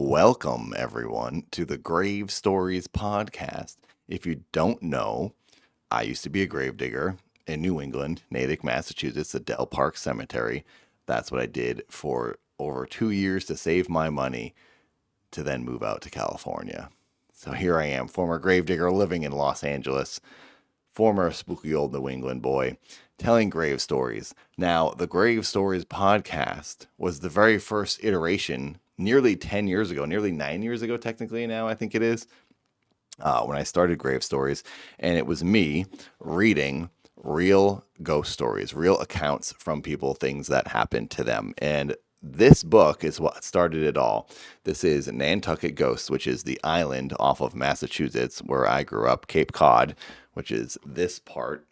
Welcome, everyone, to the Grave Stories podcast. If you don't know, I used to be a gravedigger in New England, Natick, Massachusetts, the Dell Park Cemetery. That's what I did for over 2 years to save my money to then move out to California. So here I am, former gravedigger living in Los Angeles, former spooky old New England boy, telling grave stories. Now, the Grave Stories podcast was the very first iteration nearly 10 years ago, nearly 9 years ago, technically now, I think it is, when I started Grave Stories. And it was me reading real ghost stories, real accounts from people, things that happened to them. And this book is what started it all. This is Nantucket Ghosts, which is the island off of Massachusetts where I grew up, Cape Cod, which is this part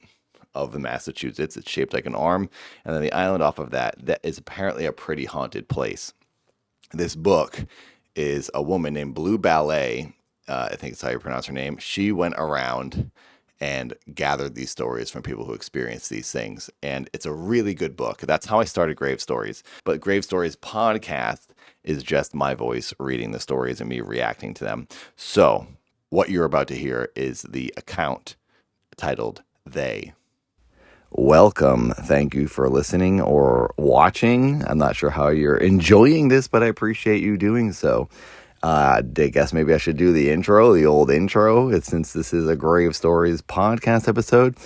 of the Massachusetts. It's shaped like an arm. And then the island off of that is apparently a pretty haunted place. This book is a woman named Blue Ballet. I think that's how you pronounce her name. She went around and gathered these stories from people who experienced these things. And it's a really good book. That's how I started Grave Stories. But Grave Stories podcast is just my voice reading the stories and me reacting to them. So what you're about to hear is the account titled They. Welcome. Thank you for listening or watching. I'm not sure how you're enjoying this, but I appreciate you doing so. I guess maybe I should do the intro, the old intro, since this is a Grave Stories podcast episode.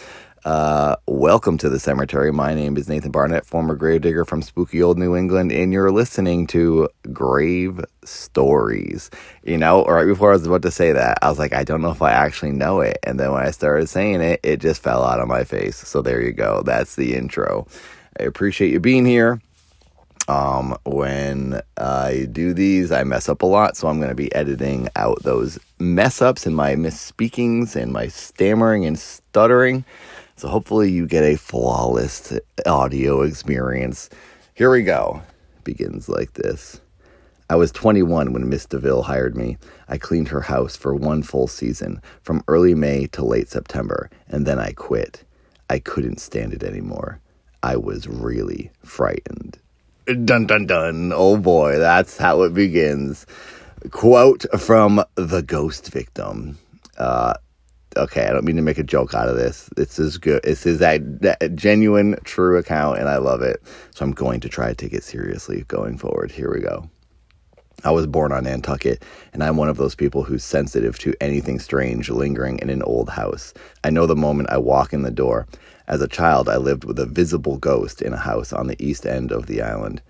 Welcome to the cemetery. My name is Nathan Barnett, former gravedigger from spooky old New England, and you're listening to Grave Stories. You know, right before I was about to say that, I was like, I don't know if I actually know it. And then when I started saying it, it just fell out of my face. So there you go. That's the intro. I appreciate you being here. When I do these, I mess up a lot, so I'm going to be editing out those mess ups and my misspeakings and my stammering and stuttering. So hopefully you get a flawless audio experience. Here we go. It begins like this. I was 21 when Miss DeVille hired me. I cleaned her house for one full season, from early May to late September, and then I quit. I couldn't stand it anymore. I was really frightened. Dun, dun, dun. Oh boy, that's how it begins. Quote from The Ghost Victim. Okay, I don't mean to make a joke out of this. This is good. This is a genuine, true account, and I love it. So I'm going to try to take it seriously going forward. Here we go. I was born on Nantucket, and I'm one of those people who's sensitive to anything strange lingering in an old house. I know the moment I walk in the door. As a child, I lived with a visible ghost in a house on the east end of the island.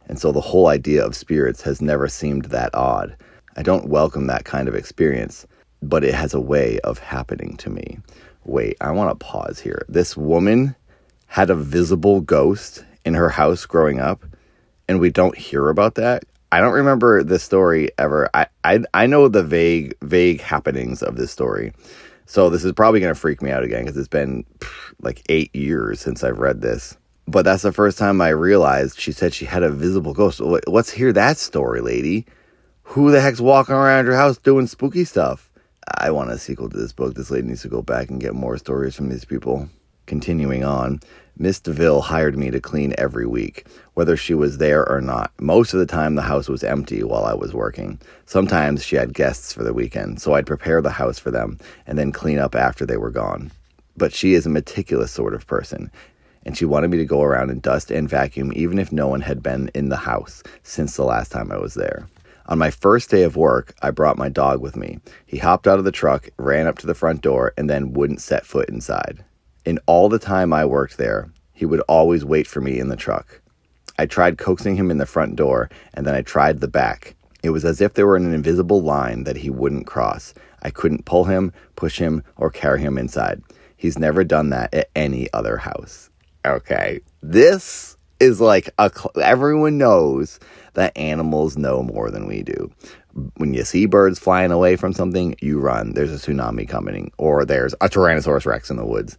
And so the whole idea of spirits has never seemed that odd. I don't welcome that kind of experience, but it has a way of happening to me. Wait, I want to pause here. This woman had a visible ghost in her house growing up, and we don't hear about that. I don't remember this story ever. I know the vague happenings of this story. So this is probably going to freak me out again because it's been like 8 years since I've read this. But that's the first time I realized she said she had a visible ghost. Let's hear that story, lady. Who the heck's walking around your house doing spooky stuff? I want a sequel to this book. This lady needs to go back and get more stories from these people. Continuing on, Miss DeVille hired me to clean every week, whether she was there or not. Most of the time, the house was empty while I was working. Sometimes she had guests for the weekend, so I'd prepare the house for them and then clean up after they were gone. But she is a meticulous sort of person, and she wanted me to go around and dust and vacuum even if no one had been in the house since the last time I was there. On my first day of work, I brought my dog with me. He hopped out of the truck, ran up to the front door, and then wouldn't set foot inside. In all the time I worked there, he would always wait for me in the truck. I tried coaxing him in the front door, and then I tried the back. It was as if there were an invisible line that he wouldn't cross. I couldn't pull him, push him, or carry him inside. He's never done that at any other house. Okay, this is like everyone knows that animals know more than we do. When you see birds flying away from something, you run. There's a tsunami coming, or there's a Tyrannosaurus Rex in the woods.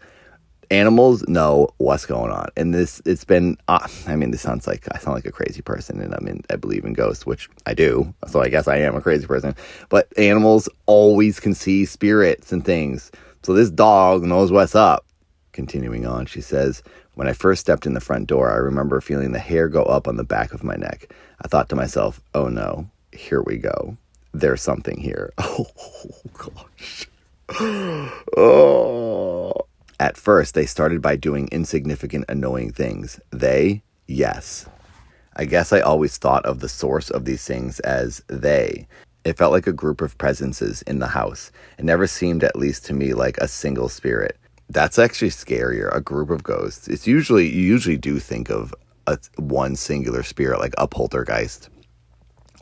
Animals know what's going on. And this sounds like I sound like a crazy person, and I believe in ghosts, which I do. So I guess I am a crazy person. But animals always can see spirits and things. So this dog knows what's up. Continuing on, she says, when I first stepped in the front door, I remember feeling the hair go up on the back of my neck. I thought to myself, oh no, here we go. There's something here. Oh, gosh. Oh. At first, they started by doing insignificant, annoying things. Yes. I guess I always thought of the source of these things as they. It felt like a group of presences in the house. It never seemed, at least to me, like a single spirit. That's actually scarier, a group of ghosts. You usually do think of one singular spirit, like a poltergeist,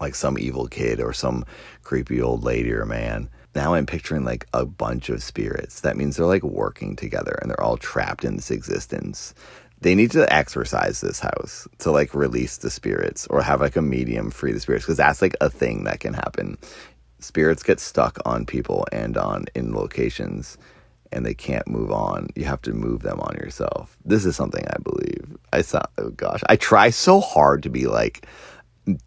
like some evil kid or some creepy old lady or man. Now I'm picturing like a bunch of spirits. That means they're like working together and they're all trapped in this existence. They need to exorcise this house to like release the spirits or have like a medium free the spirits, because that's like a thing that can happen. Spirits get stuck on people and in locations and they can't move on. You have to move them on yourself. This is something I believe. I try so hard to be like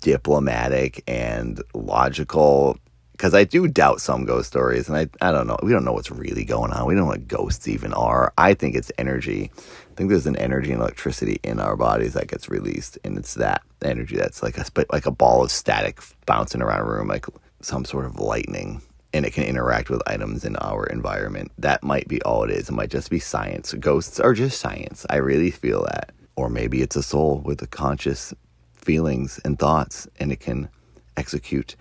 diplomatic and logical, because I do doubt some ghost stories, and I don't know. We don't know what's really going on. We don't know what ghosts even are. I think it's energy. I think there's an energy and electricity in our bodies that gets released, and it's that energy that's like a ball of static bouncing around a room, like some sort of lightning, and it can interact with items in our environment. That might be all it is. It might just be science. Ghosts are just science. I really feel that. Or maybe it's a soul with a conscious feelings and thoughts, and it can execute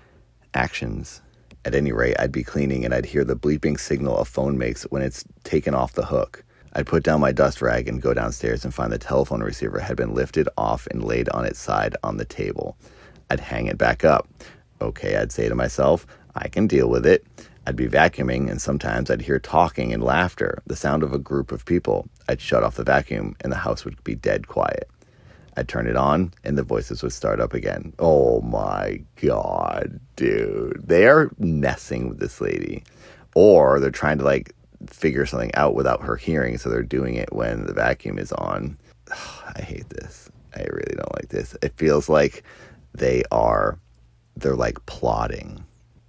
actions. At any rate, I'd be cleaning and I'd hear the bleeping signal a phone makes when it's taken off the hook. I'd put down my dust rag and go downstairs and find the telephone receiver had been lifted off and laid on its side on the table. I'd hang it back up. Okay, I'd say to myself, I can deal with it. I'd be vacuuming, and sometimes I'd hear talking and laughter, the sound of a group of people. I'd shut off the vacuum and the house would be dead quiet. I'd turn it on, and the voices would start up again. Oh my God, dude. They are messing with this lady. Or they're trying to, like, figure something out without her hearing, so they're doing it when the vacuum is on. I hate this. I really don't like this. It feels like they're, like, plotting.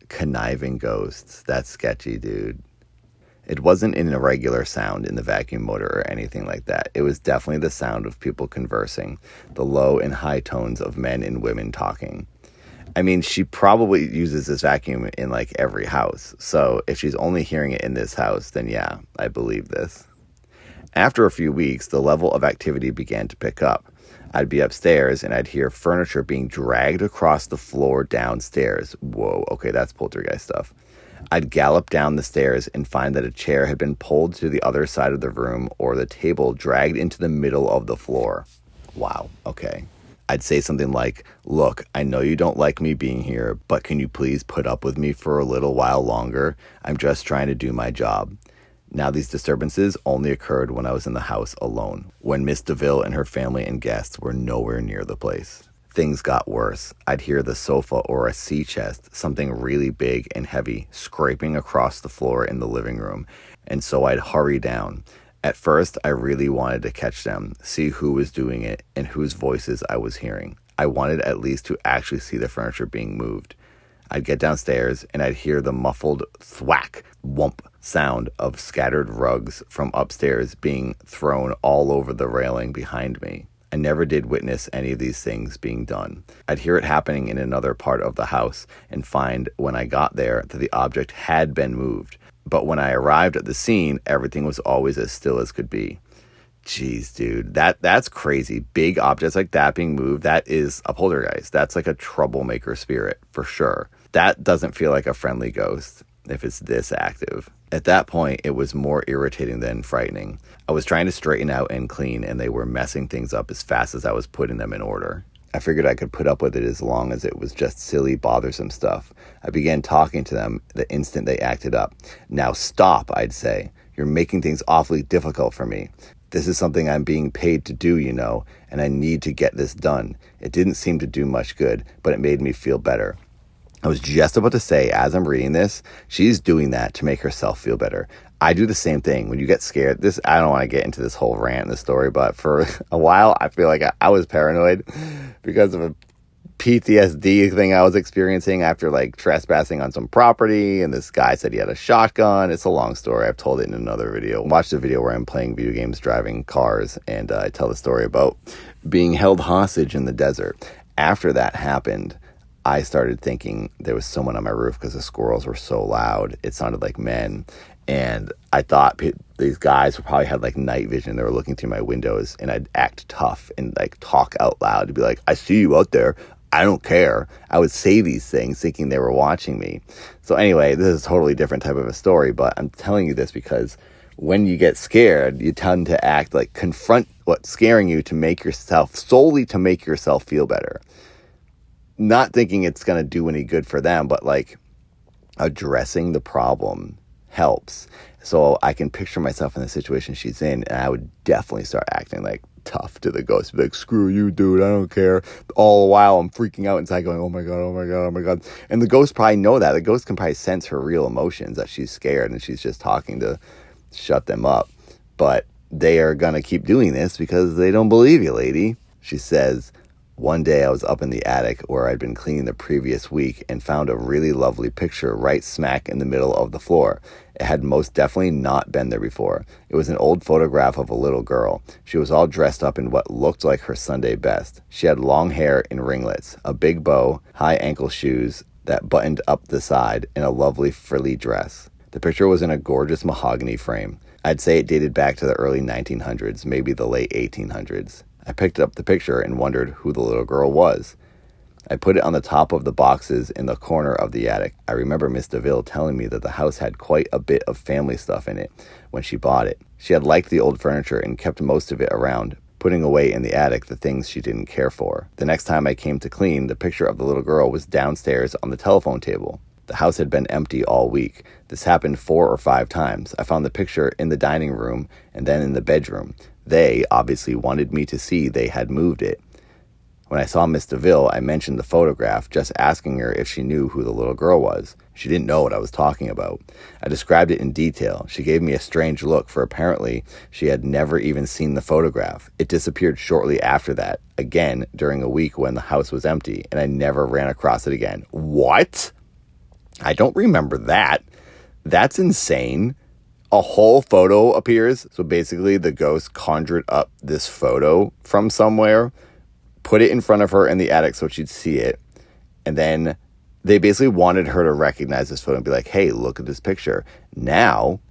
Conniving ghosts. That's sketchy, dude. It wasn't an irregular sound in the vacuum motor or anything like that. It was definitely the sound of people conversing, the low and high tones of men and women talking. I mean, she probably uses this vacuum in like every house. So if she's only hearing it in this house, then yeah, I believe this. After a few weeks, the level of activity began to pick up. I'd be upstairs and I'd hear furniture being dragged across the floor downstairs. Whoa, okay, that's poltergeist stuff. I'd gallop down the stairs and find that a chair had been pulled to the other side of the room or the table dragged into the middle of the floor. Wow, okay. I'd say something like, look, I know you don't like me being here, but can you please put up with me for a little while longer? I'm just trying to do my job. Now these disturbances only occurred when I was in the house alone, when Miss DeVille and her family and guests were nowhere near the place. Things got worse. I'd hear the sofa or a sea chest, something really big and heavy, scraping across the floor in the living room, and so I'd hurry down. At first, I really wanted to catch them, see who was doing it, and whose voices I was hearing. I wanted at least to actually see the furniture being moved. I'd get downstairs, and I'd hear the muffled thwack, whump sound of scattered rugs from upstairs being thrown all over the railing behind me. I never did witness any of these things being done. I'd hear it happening in another part of the house and find when I got there that the object had been moved. But when I arrived at the scene, everything was always as still as could be. Jeez, dude, that's crazy. Big objects like that being moved, that is a poltergeist. That's like a troublemaker spirit, for sure. That doesn't feel like a friendly ghost if it's this active. At that point, it was more irritating than frightening. I was trying to straighten out and clean, and they were messing things up as fast as I was putting them in order. I figured I could put up with it as long as it was just silly, bothersome stuff. I began talking to them the instant they acted up. Now stop, I'd say. You're making things awfully difficult for me. This is something I'm being paid to do, you know, and I need to get this done. It didn't seem to do much good, but it made me feel better. I was just about to say, as I'm reading this, she's doing that to make herself feel better. I do the same thing. When you get scared, I don't want to get into this whole rant in the story, but for a while, I feel like I was paranoid because of a PTSD thing I was experiencing after like trespassing on some property, and this guy said he had a shotgun. It's a long story. I've told it in another video. Watch the video where I'm playing video games, driving cars, and I tell the story about being held hostage in the desert. After that happened, I started thinking there was someone on my roof because the squirrels were so loud. It sounded like men. And I thought these guys probably had like night vision. They were looking through my windows, and I'd act tough and like talk out loud to be like, I see you out there. I don't care. I would say these things thinking they were watching me. So anyway, this is a totally different type of a story, but I'm telling you this because when you get scared, you tend to act like confront what's scaring you to make yourself, solely to make yourself feel better. Not thinking it's going to do any good for them, but like addressing the problem helps. So I can picture myself in the situation she's in, and I would definitely start acting like tough to the ghost. Be like, screw you, dude, I don't care. All the while I'm freaking out inside going, oh my God, oh my God, oh my God. And the ghost probably know that. The ghost can probably sense her real emotions, that she's scared and she's just talking to shut them up. But they are going to keep doing this because they don't believe you, lady. She says, one day I was up in the attic where I'd been cleaning the previous week and found a really lovely picture right smack in the middle of the floor. It had most definitely not been there before. It was an old photograph of a little girl. She was all dressed up in what looked like her Sunday best. She had long hair in ringlets, a big bow, high ankle shoes that buttoned up the side, and a lovely frilly dress. The picture was in a gorgeous mahogany frame. I'd say it dated back to the early 1900s, maybe the late 1800s. I picked up the picture and wondered who the little girl was. I put it on the top of the boxes in the corner of the attic. I remember Miss DeVille telling me that the house had quite a bit of family stuff in it when she bought it. She had liked the old furniture and kept most of it around, putting away in the attic the things she didn't care for. The next time I came to clean, the picture of the little girl was downstairs on the telephone table. The house had been empty all week. This happened 4 or 5 times. I found the picture in the dining room and then in the bedroom. They obviously wanted me to see they had moved it. When I saw Miss DeVille, I mentioned the photograph, just asking her if she knew who the little girl was. She didn't know what I was talking about. I described it in detail. She gave me a strange look, for apparently she had never even seen the photograph. It disappeared shortly after that, again during a week when the house was empty, and I never ran across it again. What? I don't remember that. That's insane. A whole photo appears. So basically the ghost conjured up this photo from somewhere, put it in front of her in the attic so she'd see it. And then they basically wanted her to recognize this photo and be like, hey, look at this picture. Now,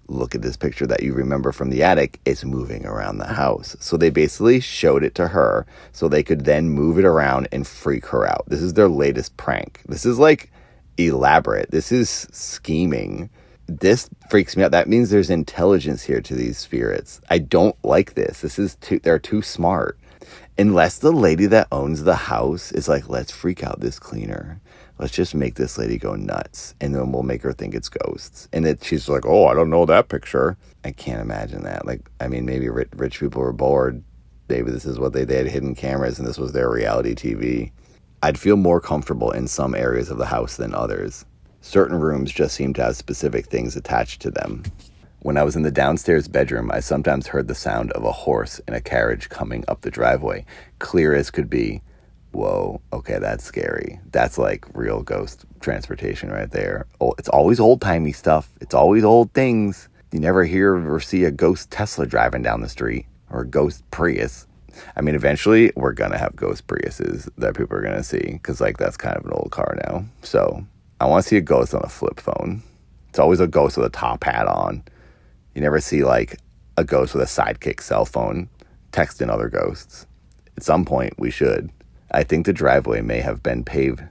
look at this picture that you remember from the attic. It's moving around the house. So they basically showed it to her so they could then move it around and freak her out. This is their latest prank. This is like elaborate. This is scheming. This freaks me out. That means there's intelligence here to these spirits. I don't like this. They're too smart. Unless the lady that owns the house is like, let's freak out this cleaner. Let's just make this lady go nuts. And then we'll make her think it's ghosts. And she's like, oh, I don't know that picture. I can't imagine that. Like, I mean, maybe rich people were bored. Maybe this is what they had, hidden cameras, and this was their reality TV. I'd feel more comfortable in some areas of the house than others. Certain rooms just seem to have specific things attached to them. When I was in the downstairs bedroom, I sometimes heard the sound of a horse in a carriage coming up the driveway, clear as could be. Whoa, okay, that's scary. That's like real ghost transportation right there. Oh, it's always old-timey stuff. It's always old things. You never hear or see a ghost Tesla driving down the street or a ghost Prius. I mean, eventually we're going to have ghost Priuses that people are going to see because like that's kind of an old car now. So I want to see a ghost on a flip phone. It's always a ghost with a top hat on. You never see like a ghost with a sidekick cell phone texting other ghosts. At some point we should. I think the driveway may have been paving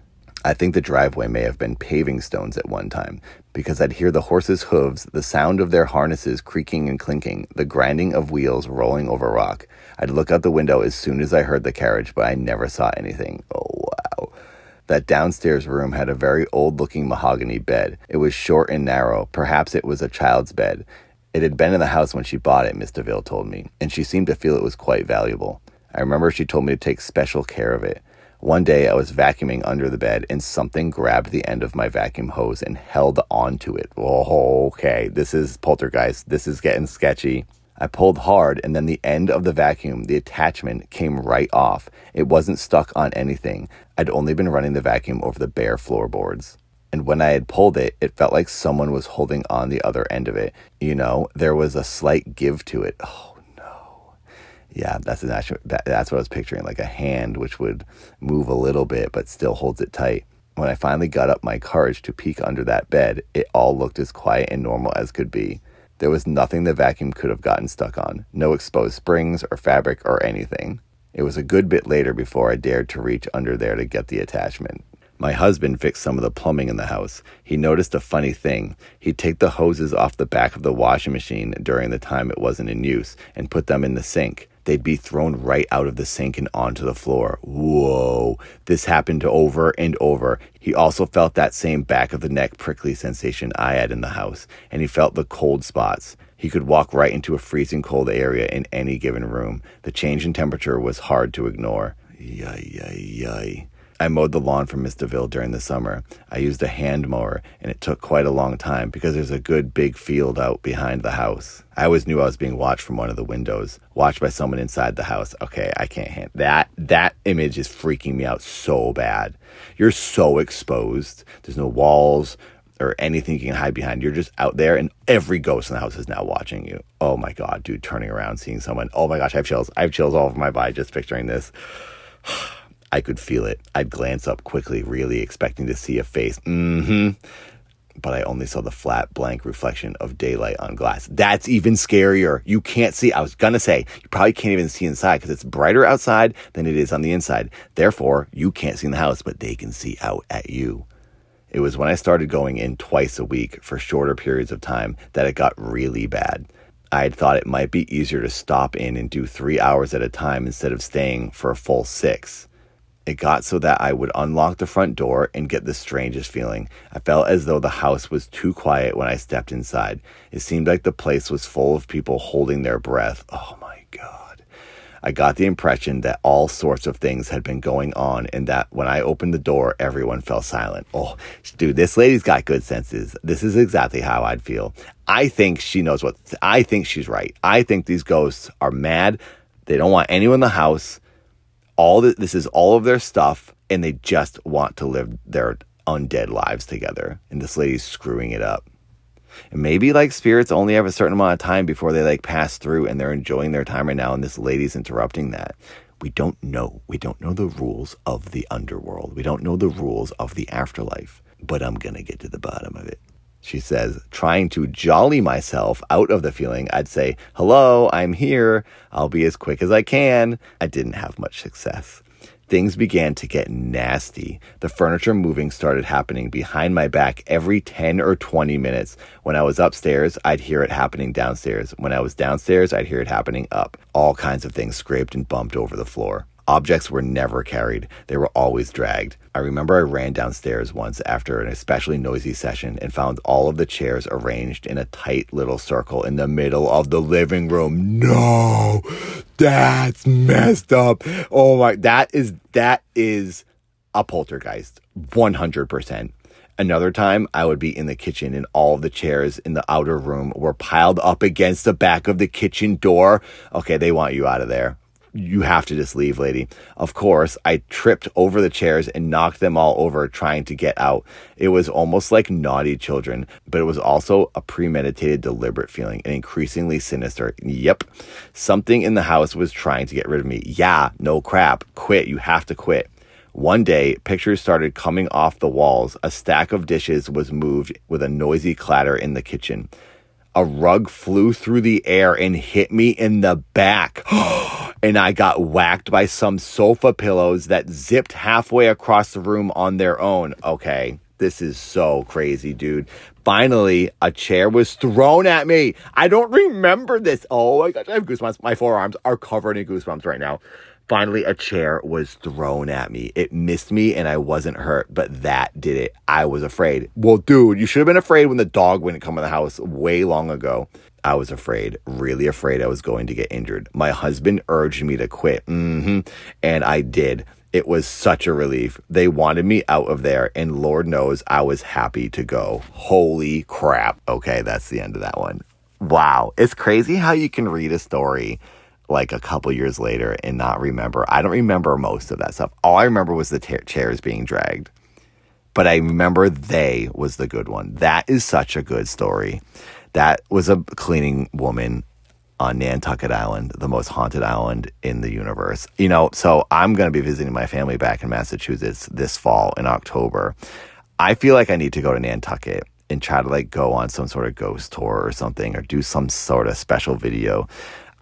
stones at one time because I'd hear the horses' hooves, the sound of their harnesses creaking and clinking, the grinding of wheels rolling over rock. I'd look out the window as soon as I heard the carriage, but I never saw anything. Oh, wow. That downstairs room had a very old-looking mahogany bed. It was short and narrow. Perhaps it was a child's bed. It had been in the house when she bought it, Miss DeVille told me, and she seemed to feel it was quite valuable. I remember she told me to take special care of it. One day I was vacuuming under the bed and something grabbed the end of my vacuum hose and held onto it. Oh, okay, this is poltergeist. This is getting sketchy. I pulled hard and then the end of the vacuum, the attachment, came right off. It wasn't stuck on anything. I'd only been running the vacuum over the bare floorboards. And when I had pulled it, it felt like someone was holding on the other end of it. You know, there was a slight give to it. Oh, no. Yeah, that's what I was picturing, like a hand which would move a little bit but still holds it tight. When I finally got up my courage to peek under that bed, it all looked as quiet and normal as could be. There was nothing the vacuum could have gotten stuck on. No exposed springs or fabric or anything. It was a good bit later before I dared to reach under there to get the attachment. My husband fixed some of the plumbing in the house. He noticed a funny thing. He'd take the hoses off the back of the washing machine during the time it wasn't in use and put them in the sink. They'd be thrown right out of the sink and onto the floor. Whoa. This happened over and over. He also felt that same back of the neck prickly sensation I had in the house, and he felt the cold spots. He could walk right into a freezing cold area in any given room. The change in temperature was hard to ignore. Yay. I mowed the lawn for Miss DeVille during the summer. I used a hand mower, and it took quite a long time because there's a good big field out behind the house. I always knew I was being watched from one of the windows, watched by someone inside the house. Okay, I can't handle that. That image is freaking me out so bad. You're so exposed. There's no walls or anything you can hide behind. You're just out there, and every ghost in the house is now watching you. Oh my God, dude, turning around, seeing someone. Oh my gosh, I have chills. I have chills all over my body just picturing this. I could feel it. I'd glance up quickly, really expecting to see a face. But I only saw the flat, blank reflection of daylight on glass. That's even scarier. You can't see. I was going to say, you probably can't even see inside because it's brighter outside than it is on the inside. Therefore, you can't see in the house, but they can see out at you. It was when I started going in twice a week for shorter periods of time that it got really bad. I had thought it might be easier to stop in and do 3 hours at a time instead of staying for a full 6. It got so that I would unlock the front door and get the strangest feeling. I felt as though the house was too quiet when I stepped inside. It seemed like the place was full of people holding their breath. Oh my God. I got the impression that all sorts of things had been going on and that when I opened the door, everyone fell silent. Oh, dude, this lady's got good senses. This is exactly how I'd feel. I think she knows I think she's right. I think these ghosts are mad. They don't want anyone in the house. This is all of their stuff, and they just want to live their undead lives together. And this lady's screwing it up. And maybe like spirits only have a certain amount of time before they like pass through, and they're enjoying their time right now, and this lady's interrupting that. We don't know. We don't know the rules of the underworld. We don't know the rules of the afterlife. But I'm going to get to the bottom of it. She says, trying to jolly myself out of the feeling, I'd say, hello, I'm here. I'll be as quick as I can. I didn't have much success. Things began to get nasty. The furniture moving started happening behind my back every 10 or 20 minutes. When I was upstairs, I'd hear it happening downstairs. When I was downstairs, I'd hear it happening up. All kinds of things scraped and bumped over the floor. Objects were never carried. They were always dragged. I remember I ran downstairs once after an especially noisy session and found all of the chairs arranged in a tight little circle in the middle of the living room. No, that's messed up. Oh my, that is a poltergeist, 100%. Another time, I would be in the kitchen and all of the chairs in the outer room were piled up against the back of the kitchen door. Okay, they want you out of there. You have to just leave, lady. Of course, I tripped over the chairs and knocked them all over trying to get out. It was almost like naughty children, but it was also a premeditated, deliberate feeling, and increasingly sinister. Yep. Something in the house was trying to get rid of me. Yeah, no crap. Quit. You have to quit. One day, pictures started coming off the walls. A stack of dishes was moved with a noisy clatter in the kitchen. A rug flew through the air and hit me in the back. And I got whacked by some sofa pillows that zipped halfway across the room on their own. Okay, this is so crazy, dude. Finally, a chair was thrown at me. I don't remember this. Oh my gosh, I have goosebumps. My forearms are covered in goosebumps right now. Finally, a chair was thrown at me. It missed me and I wasn't hurt, but that did it. I was afraid. Well, dude, you should have been afraid when the dog wouldn't come in the house way long ago. I was afraid, really afraid I was going to get injured. My husband urged me to quit. And I did. It was such a relief. They wanted me out of there, and Lord knows I was happy to go. Holy crap. Okay, that's the end of that one. Wow. It's crazy how you can read a story like a couple years later and not remember. I don't remember most of that stuff. All I remember was the chairs being dragged. But I remember they was the good one. That is such a good story. That was a cleaning woman. on Nantucket Island, the most haunted island in the universe. So I'm going to be visiting my family back in Massachusetts this fall in October. I feel like I need to go to Nantucket and try to go on some sort of ghost tour or something, or do some sort of special video.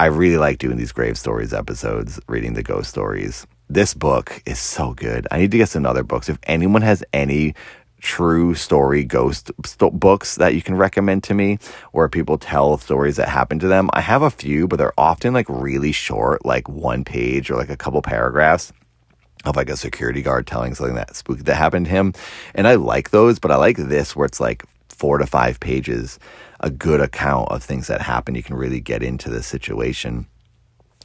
I really like doing these grave stories episodes, reading the ghost stories. This book is so good. I need to get some other books. If anyone has any true story ghost books that you can recommend to me, where people tell stories that happened to them, I have a few, but they're often really short, like one page or a couple paragraphs of a security guard telling something that spooky that happened to him. And I like those, but I like this where it's 4 to 5 pages, a good account of things that happen. You can really get into the situation.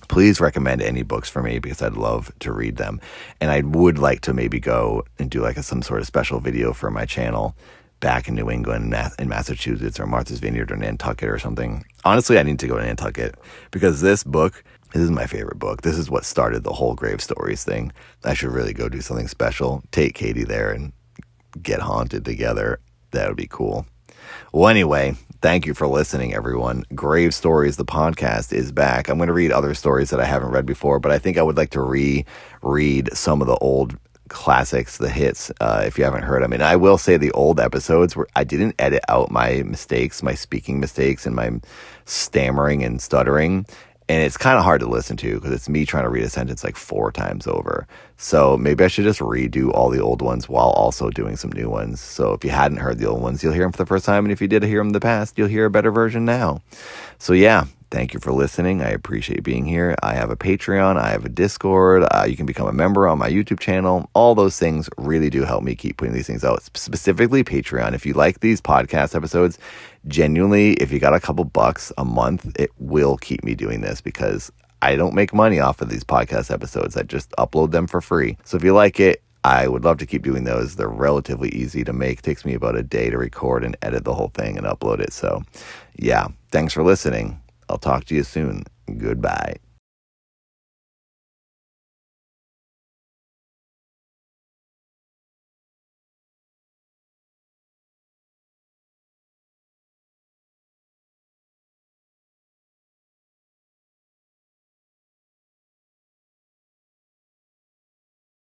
Please recommend any books for me, because I'd love to read them. And I would like to maybe go and do some sort of special video for my channel back in New England, in Massachusetts, or Martha's Vineyard, or Nantucket, or something. Honestly, I need to go to Nantucket, because this is my favorite book. This is what started the whole grave stories thing. I should really go do something special. Take Katie there and get haunted together. That would be cool. Well, anyway, thank you for listening, everyone. Grave Stories, the podcast, is back. I'm going to read other stories that I haven't read before, but I think I would like to reread some of the old classics, the hits, if you haven't heard them. And I will say the old episodes where I didn't edit out my mistakes, my speaking mistakes, and my stammering and stuttering. And it's kind of hard to listen to, because it's me trying to read a sentence 4 times over. So maybe I should just redo all the old ones while also doing some new ones. So if you hadn't heard the old ones, you'll hear them for the first time. And if you did hear them in the past, you'll hear a better version now. So yeah, thank you for listening. I appreciate being here. I have a Patreon. I have a Discord. You can become a member on my YouTube channel. All those things really do help me keep putting these things out. Specifically Patreon. If you like these podcast episodes, genuinely, if you got a couple bucks a month, it will keep me doing this, because I don't make money off of these podcast episodes. I just upload them for free. So if you like it, I would love to keep doing those. They're relatively easy to make. It takes me about a day to record and edit the whole thing and upload it. So yeah, thanks for listening. I'll talk to you soon. Goodbye.